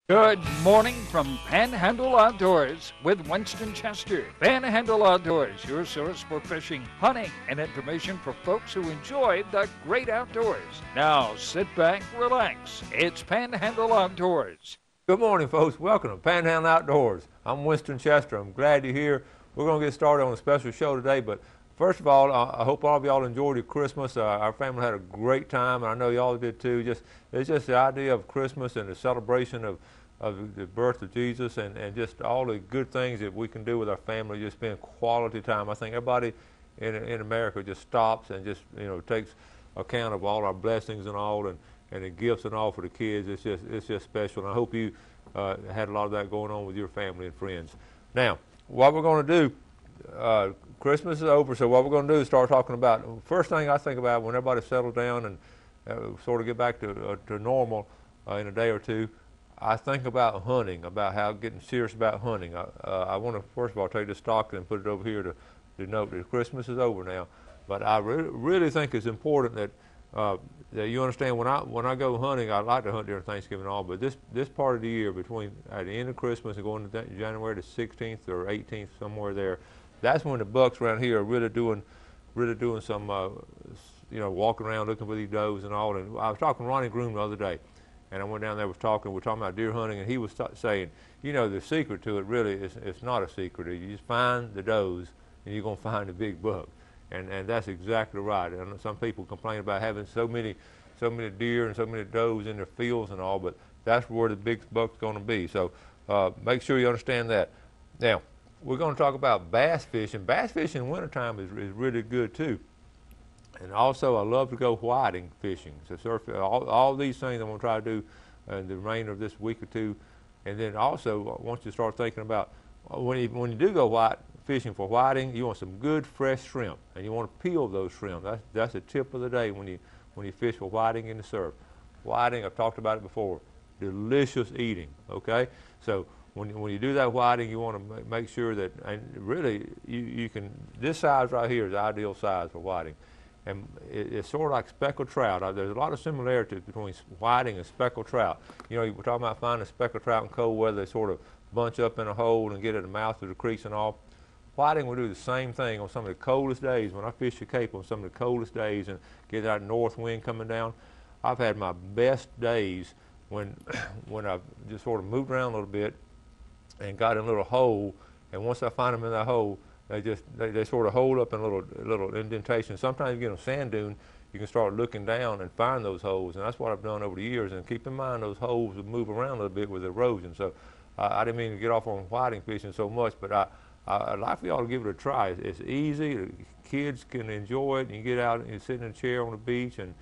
Good morning from Panhandle Outdoors with Winston Chester. Panhandle Outdoors, your source for fishing, hunting, and information for folks who enjoy the great outdoors. Now sit back, relax. It's Panhandle Outdoors. Good morning, folks. Welcome to Panhandle Outdoors. I'm Winston Chester. I'm glad you're here. We're going to get started on a special show today, but first of all, I hope all of y'all enjoyed your Christmas. Our family had a great time, and I know y'all did too. It's just the idea of Christmas and the celebration of the birth of Jesus and just all the good things that we can do with our family, just spend quality time. I think everybody in America just stops and just, takes account of all our blessings and all and the gifts and all for the kids. It's just special, and I hope you had a lot of that going on with your family and friends. Now, what we're going to do, Christmas is over, so what we're going to do is start talking about, first thing I think about when everybody settles down and sort of get back to normal in a day or two, I think about hunting, about how getting serious about hunting. I want to, first of all, take the stock and put it over here to note that Christmas is over now. But I really think it's important that you understand when I go hunting, I like to hunt during Thanksgiving and all, but this part of the year between at the end of Christmas and going to January the 16th or 18th, somewhere there, that's when the bucks around here are really doing some, walking around looking for these does and all. And I was talking to Ronnie Groom the other day, and I went down there, we're talking about deer hunting, and he was saying, the secret to it really it's not a secret. You just find the does, and you're going to find the big buck. And that's exactly right. And some people complain about having so many deer and so many does in their fields and all, but that's where the big buck's going to be. So make sure you understand that. Now, we're going to talk about bass fishing. Bass fishing in wintertime is really good too. And also, I love to go whiting fishing. So surf, all these things I'm going to try to do in the remainder of this week or two. And then also, I want you to start thinking about when you do go fishing for whiting, you want some good fresh shrimp, and you want to peel those shrimp. That's the tip of the day when you fish for whiting in the surf. Whiting, I've talked about it before, delicious eating. Okay, so when you do that whiting, you want to make sure that, and really you can. This size right here is the ideal size for whiting. And it's sort of like speckled trout. There's a lot of similarities between whiting and speckled trout. We're talking about finding speckled trout in cold weather. They sort of bunch up in a hole and get at the mouth of the creeks and all. Whiting will do the same thing on some of the coldest days. When I fish the Cape on some of the coldest days and get that north wind coming down, I've had my best days when I've just sort of moved around a little bit and got in a little hole. And once I find them in that hole, they sort of hold up in a little indentation. Sometimes you get on a sand dune, you can start looking down and find those holes, and that's what I've done over the years. And keep in mind those holes will move around a little bit with erosion. So I didn't mean to get off on whiting fishing so much, but I'd like for y'all to give it a try. It's easy. The kids can enjoy it. You can get out and sit in a chair on the beach and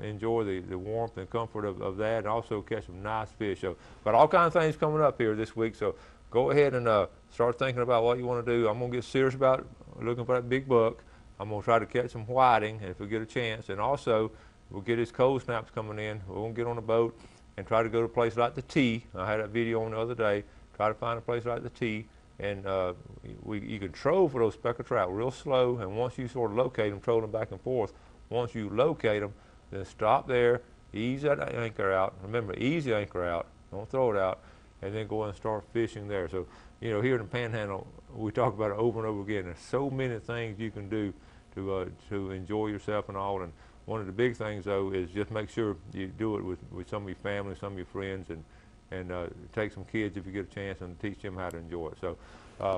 enjoy the warmth and comfort of that, and also catch some nice fish. So, but all kinds of things coming up here this week. So go ahead and start thinking about what you want to do. I'm going to get serious about looking for that big buck. I'm going to try to catch some whiting if we get a chance. And also, we'll get his cold snaps coming in. We're going to get on a boat and try to go to a place like the T. I had that video on the other day. Try to find a place like the T. And you can troll for those speckled trout real slow. And once you sort of locate them, troll them back and forth. Once you locate them, then stop there, ease that anchor out. Remember, ease the anchor out. Don't throw it out. And then go and start fishing there. So, here in the Panhandle, we talk about it over and over again. There's so many things you can do to enjoy yourself and all. And one of the big things, though, is just make sure you do it with some of your family, some of your friends, and take some kids if you get a chance and teach them how to enjoy it. So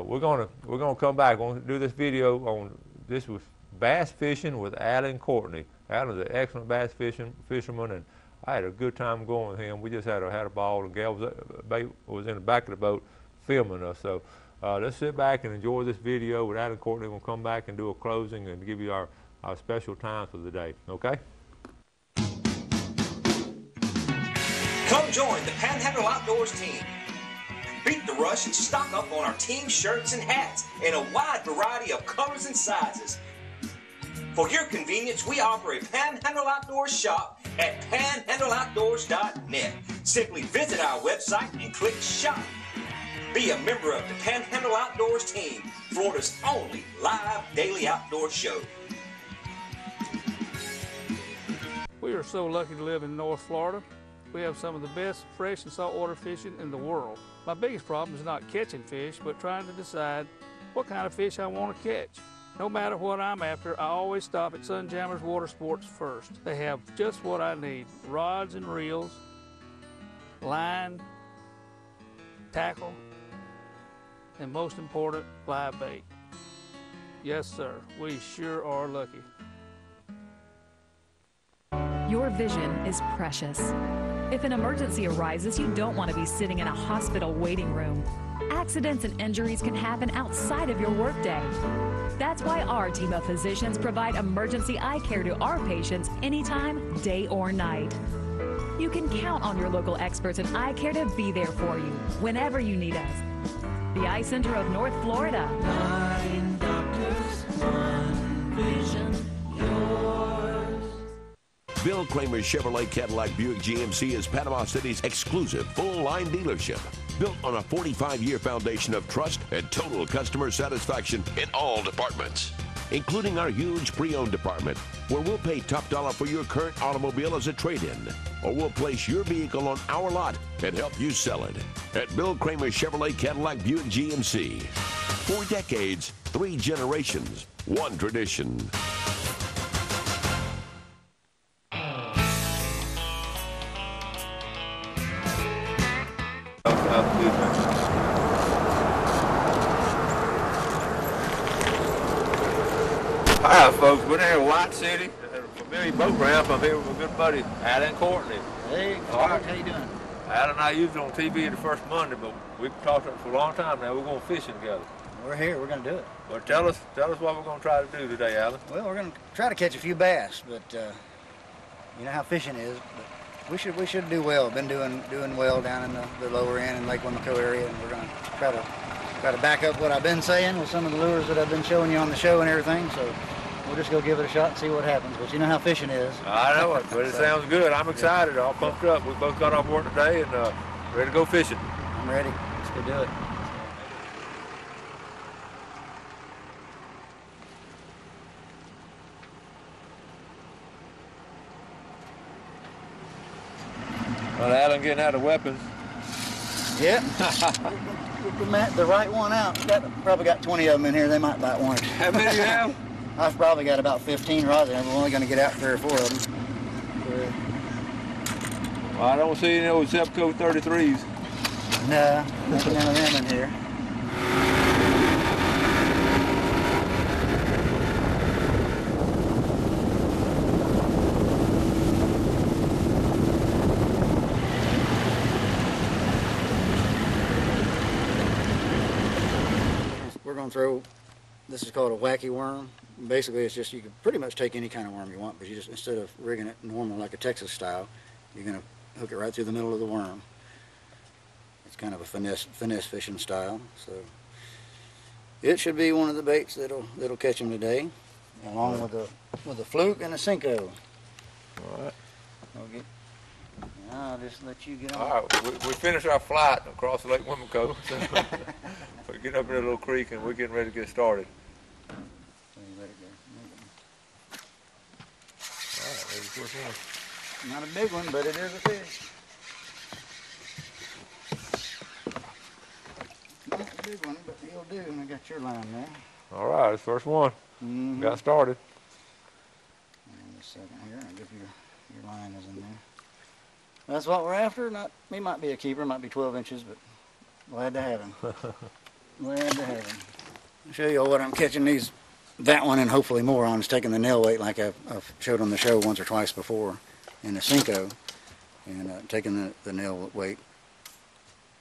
we're gonna come back. We're gonna do this video on this with bass fishing with Alan Courtney. Alan's an excellent bass fisherman, and I had a good time going with him. We just had a ball, and Gail was in the back of the boat filming us. So let's sit back and enjoy this video with Adam Courtney. We'll come back and do a closing and give you our special times for the day. Okay? Come join the Panhandle Outdoors team. Beat the rush and stock up on our team shirts and hats in a wide variety of colors and sizes. For your convenience, we offer a Panhandle Outdoors shop at panhandleoutdoors.net. Simply visit our website and click shop. Be a member of the Panhandle Outdoors team, Florida's only live daily outdoor show. We are so lucky to live in North Florida. We have some of the best fresh and saltwater fishing in the world. My biggest problem is not catching fish, but trying to decide what kind of fish I want to catch. No matter what I'm after, I always stop at Sunjammers Water Sports first. They have just what I need: rods and reels, line, tackle, and most important, live bait. Yes, sir, we sure are lucky. Your vision is precious. If an emergency arises, you don't want to be sitting in a hospital waiting room. Accidents and injuries can happen outside of your workday. That's why our team of physicians provide emergency eye care to our patients anytime, day or night. You can count on your local experts in eye care to be there for you whenever you need us. The Eye Center of North Florida. 9 doctors, 1 vision, yours. Bill Kramer Chevrolet Cadillac Buick GMC is Panama City's exclusive full-line dealership, built on a 45-year foundation of trust and total customer satisfaction in all departments, including our huge pre-owned department, where we'll pay top dollar for your current automobile as a trade-in, or we'll place your vehicle on our lot and help you sell it. At Bill Kramer Chevrolet Cadillac Buick GMC. 4 decades, 3 generations, 1 tradition. Hi, folks. We're here in White City at a familiar boat ramp. I'm here with my good buddy, Alan Courtney. Hey, All right. how you doing? Alan and I used it on TV the first Monday, but we've talked for a long time now. We're going fishing together. We're here. We're going to do it. Well, tell us what we're going to try to do today, Alan. Well, we're going to try to catch a few bass, but you know how fishing is. But we should do well. Been doing well down in the lower end in Lake Wimico area, and we're going to try to back up what I've been saying with some of the lures that I've been showing you on the show and everything. So we'll just go give it a shot and see what happens. But you know how fishing is. I know it, but it sounds good. I'm excited. All pumped up. We both got off work today and ready to go fishing. I'm ready. Let's go do it. Well, Alan getting out of weapons. Yep. The right one out. Probably got 20 of them in here. They might bite one. How many you have? I've probably got about 15 rods there. We're only going to get out 3 or 4 of them. Well, I don't see any old Zepco 33s. No, none of them in here. We're going to throw, this is called a wacky worm. Basically, it's just, you can pretty much take any kind of worm you want, but you just, instead of rigging it normal like a Texas style, you're going to hook it right through the middle of the worm. It's kind of a finesse fishing style. So it should be one of the baits that'll catch them today, along with a fluke and a Cinco. All right. I'll just let you get on. All right, we finished our flight across Lake Wimico. So we get up in a little creek and we're getting ready to get started. All right, there's the first one. Not a big one, but it is a fish. Not a big one, but he'll do. And I got your line there. All right, it's the first one. Mm-hmm. Got started. In a second here, I'll give your line is in there. That's what we're after. He might be a keeper, might be 12 inches, but glad to have him. Glad to have him. I'll show you all what I'm catching that one and hopefully more on is taking the nail weight like I've showed on the show once or twice before in a Cinco, and taking the nail weight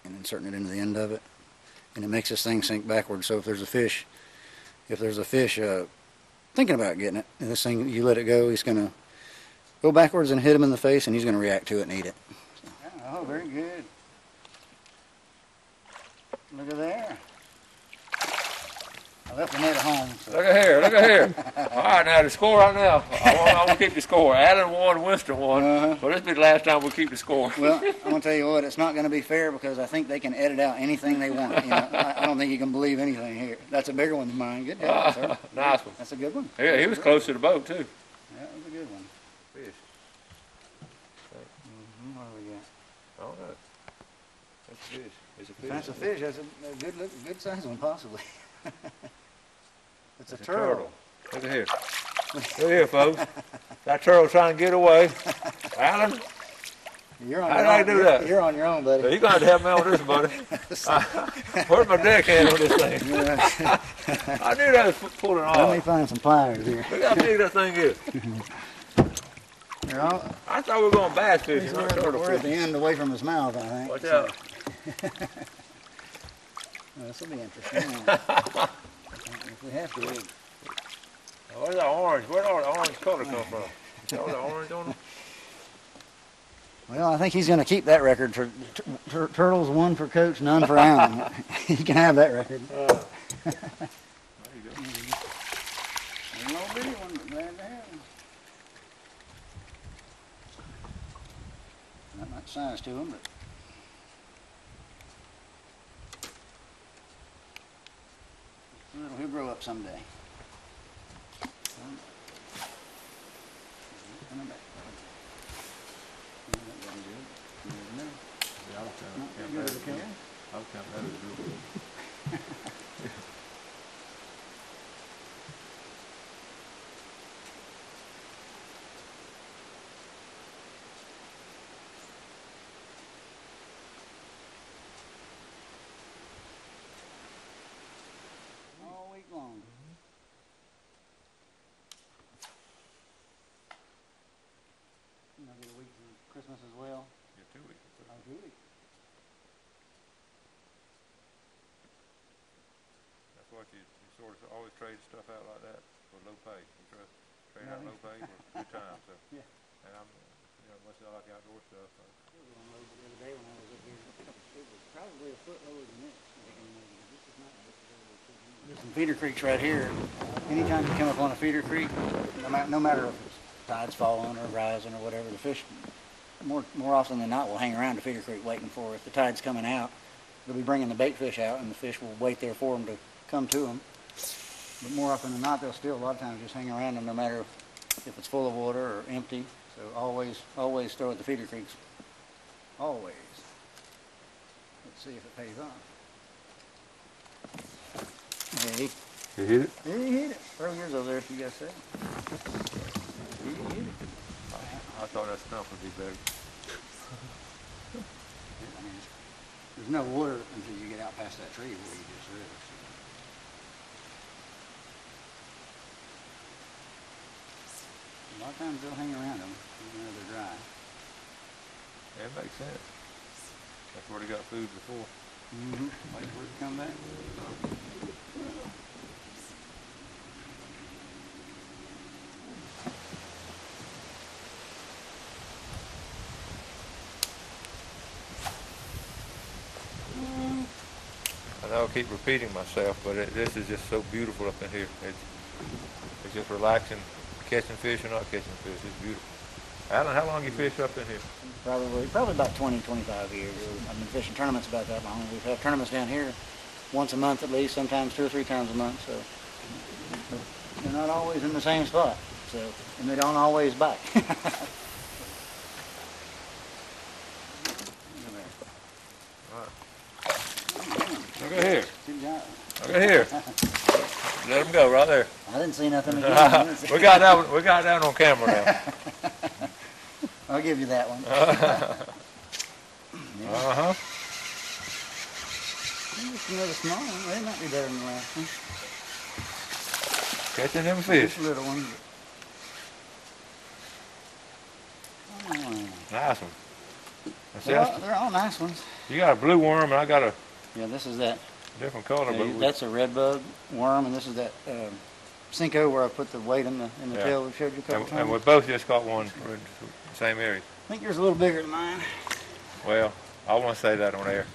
and inserting it into the end of it, and it makes this thing sink backwards. So if there's a fish thinking about getting it, and this thing, you let it go, he's going to go backwards and hit him in the face, and he's going to react to it and eat it. So. Oh, very good. Look at there. I left the net at home. So. Look at here, look at here. All right, now the score right now. I want to keep the score. Alan won, Winston won. Well, this will be the last time we keep the score. Well, I'm going to tell you what, it's not going to be fair because I think they can edit out anything they want. You know, I don't think you can believe anything here. That's a bigger one than mine. Good job, sir. Nice one. That's a good one. Yeah, he was close to the boat, too. That was a good one. Fish. What do we got? fish. It's a fish. That's a fish. That's a good size one, possibly. It's a It's turtle. Look at here. Look here, folks. That turtle trying to get away. Alan, You're on how your did I own. do that? You're on your own, buddy. you're going to have to help me out with this, buddy. Where's my deckhand on this thing? I knew that was pulling Let me off. find some pliers here. Look how big that thing is. They're all, I thought we were going bass fishing, not turtle we're at the fishing. end away from his mouth, I think. Watch so- out. This will be interesting. If we have to. Where's the orange? Where'd all the orange color come from? See all the orange on them? Well, I think he's going to keep that record for turtles, one for Coach, none for Alan. He can have that record. There you go. There's no big one, but glad to have him. Not much size to him, but he'll grow up someday. All week long. Get a week for Christmas as well. Yeah, 2 weeks. Oh, 2 weeks. That's what you sort of always trade stuff out like that for low pay. You trade out low pay for good time. So. Yeah. And I'm, much I like outdoor stuff. So. The other day when I was up here, it was probably a foot lower than this. This is not. There's some feeder creeks right here. Anytime you come up on a feeder creek, no matter if it's tide's falling or rising or whatever, the fish more often than not will hang around the feeder creek waiting for, if the tide's coming out, they'll be bringing the bait fish out and the fish will wait there for them to come to them. But more often than not, they'll still a lot of times just hang around them no matter if it's full of water or empty. So always throw at the feeder creeks. Always. Let's see if it pays off. Hey, You hit it? he hit it. Throw yours over there if you guys say. He hit it. I thought that stump would be big. I mean, there's no water until you get out past that tree where you just live. A lot of times they'll hang around them even though they're dry. Yeah, it makes sense. That's where they got food before. Mm-hmm. Wait for it to come back. I know I keep repeating myself, but this is just so beautiful up in here. It's just relaxing, catching fish or not catching fish. It's beautiful. Alan, how long you fish up in here? Probably about 20, 25 years. I've been fishing tournaments about that long. We've had tournaments down here once a month at least, sometimes 2 or 3 times a month. So they're not always in the same spot. So, and they don't always bite. Look at here. Good job. Look at here. Let them go right there. I didn't see nothing again. We got that one. We got that on camera now. I'll give you that one. Uh-huh. Just another small one. They might be better than the last one. Catching them fish. Just a little one. Oh, Nice one. That's they're all nice ones. you got a blue worm and I got a Yeah, this is that. different color. But That's a red bug worm, and this is that Cinco where I put the weight in the Yeah. tail we showed you a couple and times. we both just got one in the same area. I think yours a little bigger than mine. Well, I want to say that on air.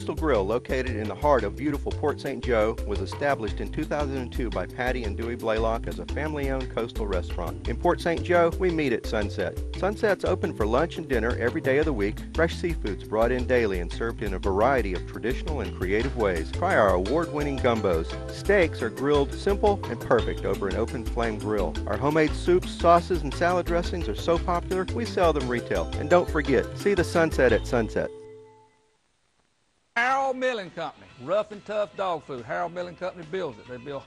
Coastal Grill, located in the heart of beautiful Port St. Joe, was established in 2002 by Patty and Dewey Blaylock as a family-owned coastal restaurant. In Port St. Joe, we meet at Sunset. Sunset's open for lunch and dinner every day of the week. Fresh seafood's brought in daily and served in a variety of traditional and creative ways. Try our award-winning gumbos. Steaks are grilled simple and perfect over an open flame grill. Our homemade soups, sauces, and salad dressings are so popular, we sell them retail. And don't forget, see the Sunset at Sunset. Harold Milling Company, rough and tough dog food. Harold Milling Company builds it. They build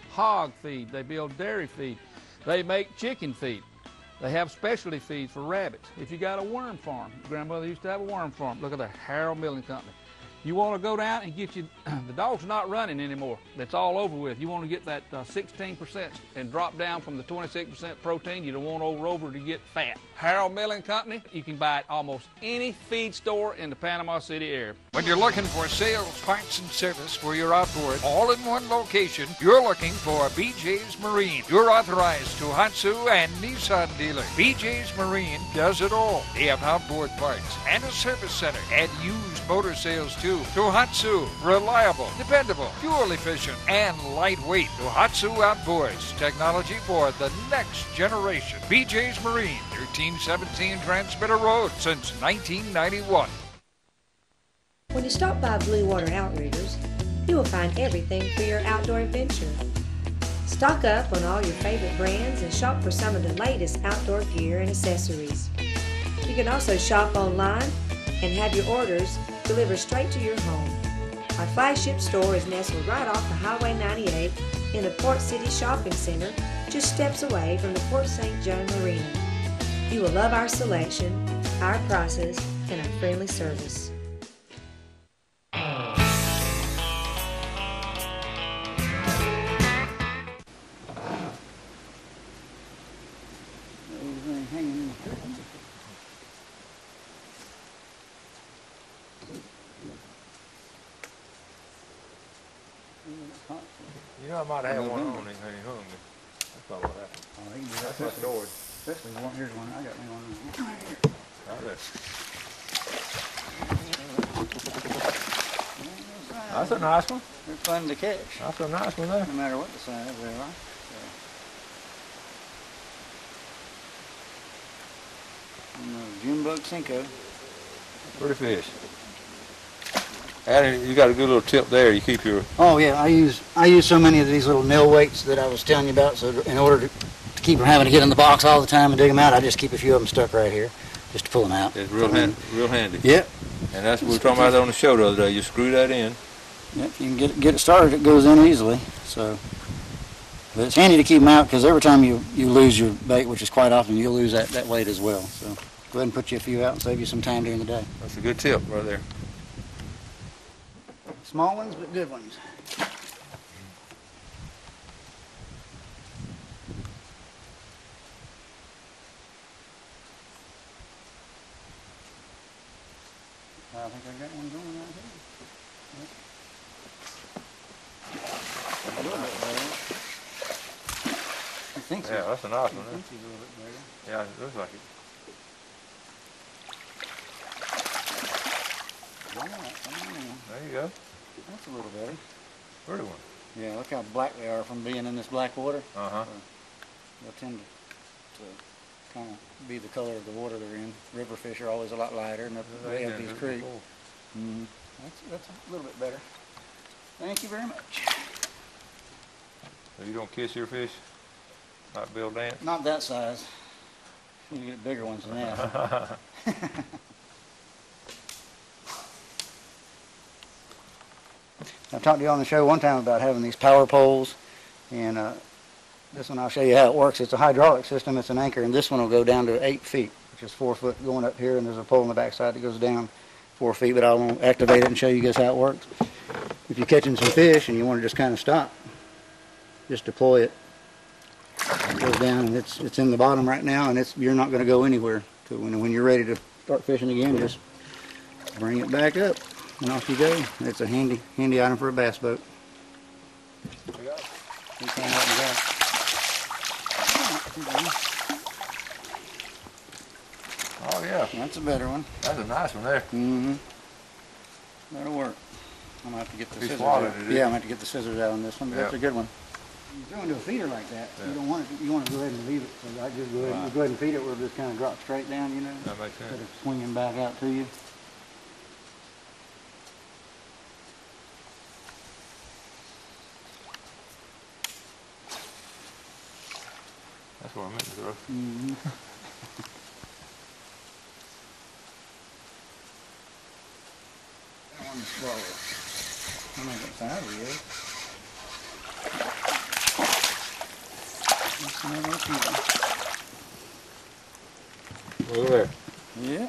hog feed. They build dairy feed. They make chicken feed. They have specialty feeds for rabbits. If you got a worm farm, grandmother used to have a worm farm. Look at the Harold Milling Company. You want to go down and get you, the dog's not running anymore. It's all over with. You want to get that 16% and drop down from the 26% protein. You don't want over to get fat. Harold Milling Company, you can buy at almost any feed store in the Panama City area. When you're looking for sales, parts, and service for your outboard, all in one location, you're looking for BJ's Marine. Your authorized Tohatsu and Nissan dealer. BJ's Marine does it all. They have outboard parts and a service center and used motor sales too. Tohatsu, reliable, dependable, fuel efficient, and lightweight. Tohatsu Outboards, technology for the next generation. BJ's Marine, 1317 Transmitter Road since 1991. When you stop by Blue Water Outriggers, you will find everything for your outdoor adventure. Stock up on all your favorite brands and shop for some of the latest outdoor gear and accessories. You can also shop online and have your orders delivered straight to your home. Our flagship store is nestled right off the Highway 98 in the Port City Shopping Center, just steps away from the Port St. Joe Marina. You will love our selection, our prices, and our friendly service. You know, I might have one on and he hung me. That's probably what happened. Oh, he can do that. That's my story. Especially one. Here's one. I got me one right here. Right there. That's a nice one. They're fun to catch. That's a nice one there. No matter what the size they are. June bug Cinco. Pretty fish. And you got a good little tip there. You keep your. Oh yeah, I use so many of these little nail weights that I was telling you about. So in order to keep from having to get in the box all the time and dig them out, I just keep a few of them stuck right here, just to pull them out. It's real handy. Real handy. Yep. And that's what we were talking about on the show the other day. You screw that in. Yep. You can get it started. It goes in easily. So, but it's handy to keep them out because every time you lose your bait, which is quite often, you'll lose that weight as well. So go ahead and put you a few out and save you some time during the day. That's a good tip right there. Small ones, but good ones. I think I got one going right here. Yep. A little bit better. I think so. Yeah, that's a nice one. I think he's a little bit better. Yeah, it looks like it. There you go. That's a little better. Pretty one. Yeah, look how black they are from being in this black water. Uh-huh. They'll tend to kind of be the color of the water they're in. River fish are always a lot lighter, and way up these creeks. That's a little bit better. Thank you very much. So you don't kiss your fish like Bill Dance? Not that size. You get bigger ones than that. I talked to you on the show one time about having these power poles, and this one I'll show you how it works. It's a hydraulic system. It's an anchor, and this one will go down to 8 feet, which is 4 foot going up here, and there's a pole on the backside that goes down 4 feet, but I won't activate it and show you guys how it works. If you're catching some fish and you want to just kind of stop, just deploy it. It goes down, and it's in the bottom right now, and you're not going to go anywhere. So when you're ready to start fishing again, just bring it back up. And off you go. It's a handy item for a bass boat. Oh yeah. That's a better one. That's a nice one there. Mm-hmm. That'll work. I'm gonna have to get the He scissors swallowed out. it, Yeah, I'm gonna have to get the scissors out on this one, but that's a Yep. good one. You throw into a feeder like that, you don't want it. You want to go ahead and leave it. So I just go ahead, you go ahead and feed it where it just kind of drops straight down, you know, That makes sense. instead of swinging back out to you. That's what I meant to throw. Mm-hmm. That one to swallow. I don't know what size he is. Let's see how much Look at there. Yeah.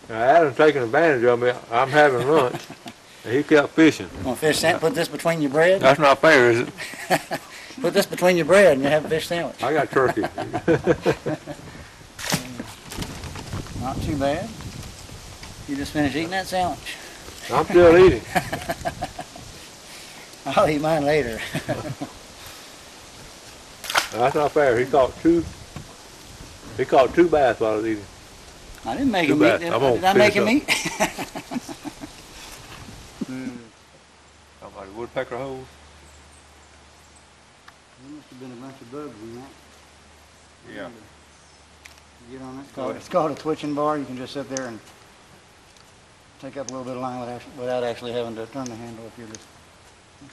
Now, Adam's taking advantage of me. I'm having lunch, and he kept fishing. Want fish sandwich? Put this between your bread. That's not fair, is it? Put this between your bread and you have a fish sandwich. I got turkey. Not too bad. You just finished eating that sandwich. I'm still eating. I'll eat mine later. That's not fair. He caught two bass while I was eating. I didn't make Too him eat. bad. Did I'm gonna I make him finish eat? Somebody woodpecker holes. There must have been a bunch of bugs in that. Yeah. Get on it. It's called a twitching bar. You can just sit there and take up a little bit of line without actually having to turn the handle if you just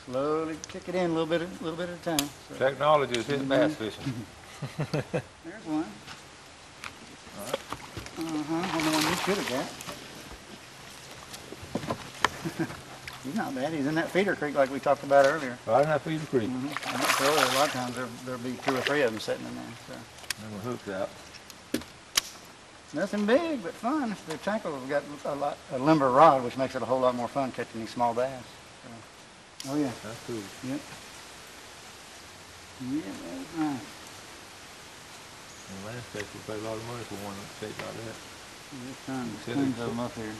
slowly kick it in a little bit at a time. So. Technology is hitting bass fishing. There's one. Well, the one you should have got. He's not bad. He's in that feeder creek like we talked about earlier. Right in that feeder creek. A lot of times there'll be 2 or 3 of them sitting in there. So. And the hook's out. Nothing big, but fun. The tackle has got a limber rod, which makes it a whole lot more fun catching these small bass. So. Oh yeah. That's cool. Yep. Yeah, that's nice. And the landscape will pay a lot of money for one shape like that. There's tons of them up here.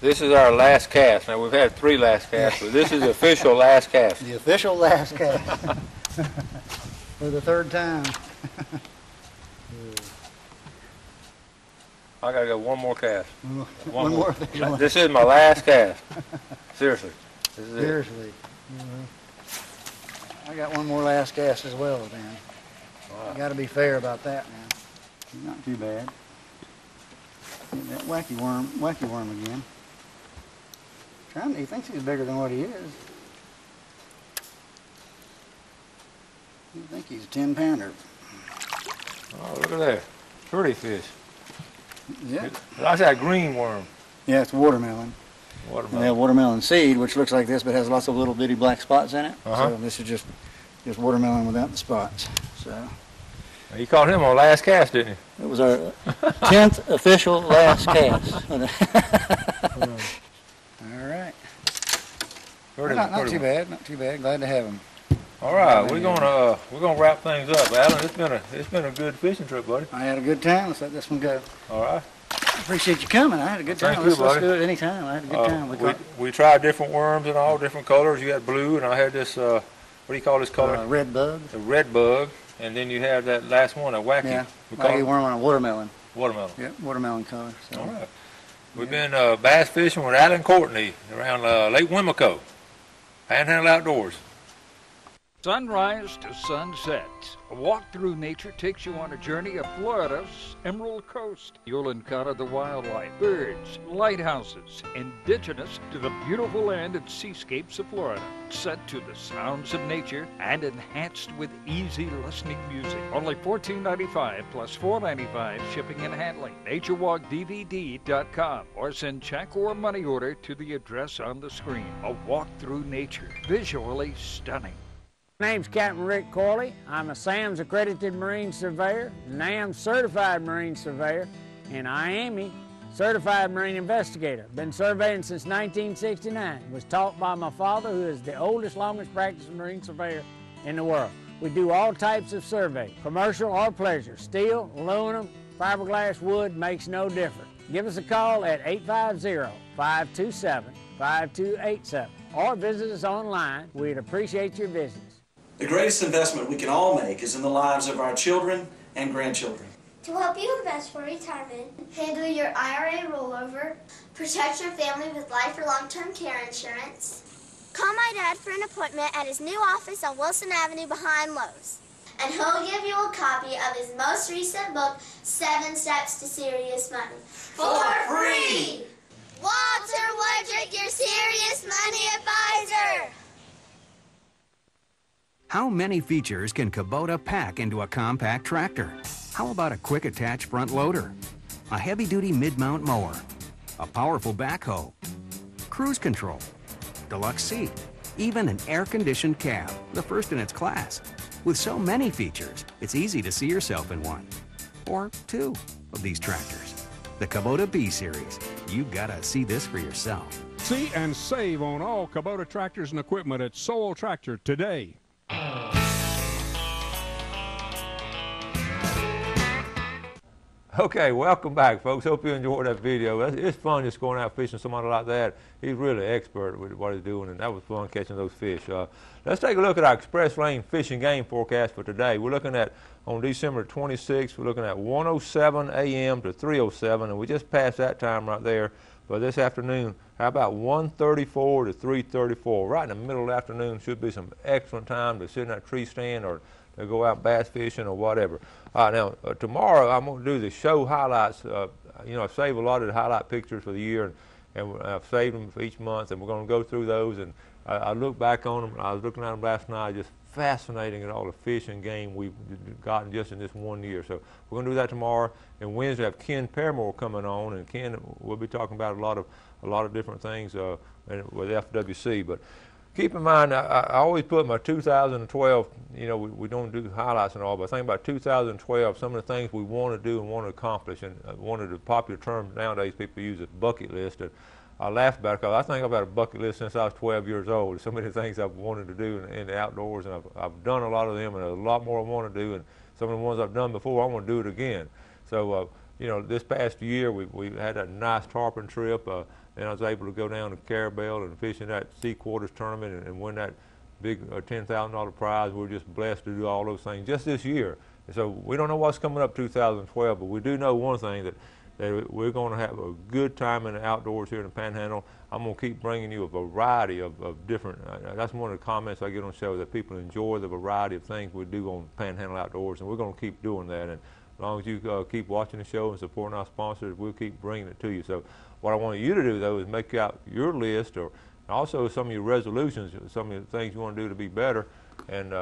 This is our last cast. Now, we've had 3 last casts, but this is the official last cast. The official last cast. For the 3rd time. I gotta go one more cast. One more official. This is my last cast. Seriously. This is Seriously. I got one more last cast as well, then. Wow. Got to be fair about that now. Not too bad. Get that wacky worm again. He thinks he's bigger than what he is. I think he's a 10-pounder. Oh, look at that. Pretty fish. Yeah. That's that green worm. Yeah, it's watermelon. And they have watermelon seed, which looks like this, but has lots of little bitty black spots in it. So this is just watermelon without the spots. So. You caught him on last cast, didn't you? It was our 10th official last cast. All right. Not too bad. Not too bad. Glad to have him. All right, we're gonna wrap things up, Alan. It's been a good fishing trip, buddy. I had a good time. Let's let this one go. All right. Appreciate you coming. I had a good time. Thank you, buddy. Let's do it anytime. I had a good time. We tried different worms in all different colors. You had blue, and I had this. What do you call this color? Red bug. The red bug, and then you have that last one, a wacky. Yeah, wacky worm on a watermelon. Watermelon. Yep, watermelon color. So. All right. We've been bass fishing with Alan Courtney around Lake Wimico. Panhandle Outdoors. Sunrise to sunset. A walk through nature takes you on a journey of Florida's Emerald Coast. You'll encounter the wildlife, birds, lighthouses, indigenous to the beautiful land and seascapes of Florida. Set to the sounds of nature and enhanced with easy listening music. Only $14.95 plus $4.95 shipping and handling. NatureWalkDVD.com or send check or money order to the address on the screen. A walk through nature. Visually stunning. My name's Captain Rick Corley. I'm a SAMS accredited Marine Surveyor, NAM certified Marine Surveyor, and IAME certified Marine Investigator. Been surveying since 1969. Was taught by my father, who is the oldest, longest practicing Marine Surveyor in the world. We do all types of survey, commercial or pleasure. Steel, aluminum, fiberglass, wood, makes no difference. Give us a call at 850-527-5287 or visit us online. We'd appreciate your visits. The greatest investment we can all make is in the lives of our children and grandchildren. To help you invest for retirement, handle your IRA rollover, protect your family with life or long-term care insurance. Call my dad for an appointment at his new office on Wilson Avenue behind Lowe's. And he'll give you a copy of his most recent book, 7 Steps to Serious Money. For free! Walter Woodrick, your serious money advisor! How many features can Kubota pack into a compact tractor? How about a quick attach front loader, a heavy-duty mid-mount mower, a powerful backhoe, cruise control, deluxe seat, even an air-conditioned cab, the first in its class. With so many features, it's easy to see yourself in one or two of these tractors. The Kubota B-Series. You've got to see this for yourself. See and save on all Kubota tractors and equipment at Sowell Tractor today. Okay, welcome back, folks. Hope you enjoyed that video. It's fun just going out fishing somebody like that. He's really expert with what he's doing, and that was fun catching those fish. Let's take a look at our Express Lane fishing game forecast for today. We're looking at, on December 26th, we're looking at 1:07 a.m. to 3:07, and we just passed that time right there. But this afternoon, how about 1:34 to 3:34? Right in the middle of the afternoon should be some excellent time to sit in that tree stand or to go out bass fishing or whatever. Now, tomorrow I'm going to do the show highlights. You know, I save a lot of the highlight pictures for the year, and I've saved them for each month, and we're going to go through those. And I look back on them. I was looking at them last night, just fascinating at all the fish and game we've gotten just in this one year. So we're going to do that tomorrow. And Wednesday I have Ken Paramore coming on, and Ken will be talking about a lot of different things with FWC. But keep in mind, I always put my 2012, you know, we don't do highlights and all, but I think about 2012, some of the things we want to do and want to accomplish, and one of the popular terms nowadays people use is bucket list. And I laugh about it because I think I've had a bucket list since I was 12 years old. So many things I've wanted to do in the outdoors, and I've done a lot of them, and a lot more I want to do, and some of the ones I've done before, I want to do it again. So, you know, this past year we had a nice tarpon trip. And I was able to go down to Carabel and fish in that Sea Quarters tournament and win that big $10,000 prize. We're just blessed to do all those things just this year. And so we don't know what's coming up 2012, but we do know one thing, that we're going to have a good time in the outdoors here in the Panhandle. I'm going to keep bringing you a variety of different, that's one of the comments I get on the show, that people enjoy the variety of things we do on Panhandle Outdoors, and we're going to keep doing that. And as long as you keep watching the show and supporting our sponsors, we'll keep bringing it to you. So what I want you to do, though, is make out your list, or also some of your resolutions, some of the things you want to do to be better, and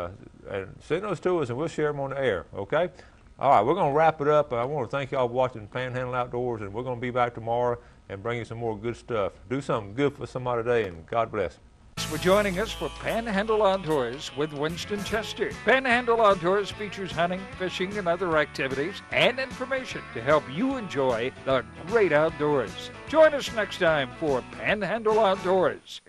send those to us, and we'll share them on the air, okay? All right, we're going to wrap it up. I want to thank y'all for watching Panhandle Outdoors, and we're going to be back tomorrow and bring you some more good stuff. Do something good for somebody today, and God bless. For joining us for Panhandle Outdoors with Winston Chester. Panhandle Outdoors features hunting, fishing, and other activities and information to help you enjoy the great outdoors. Join us next time for Panhandle Outdoors.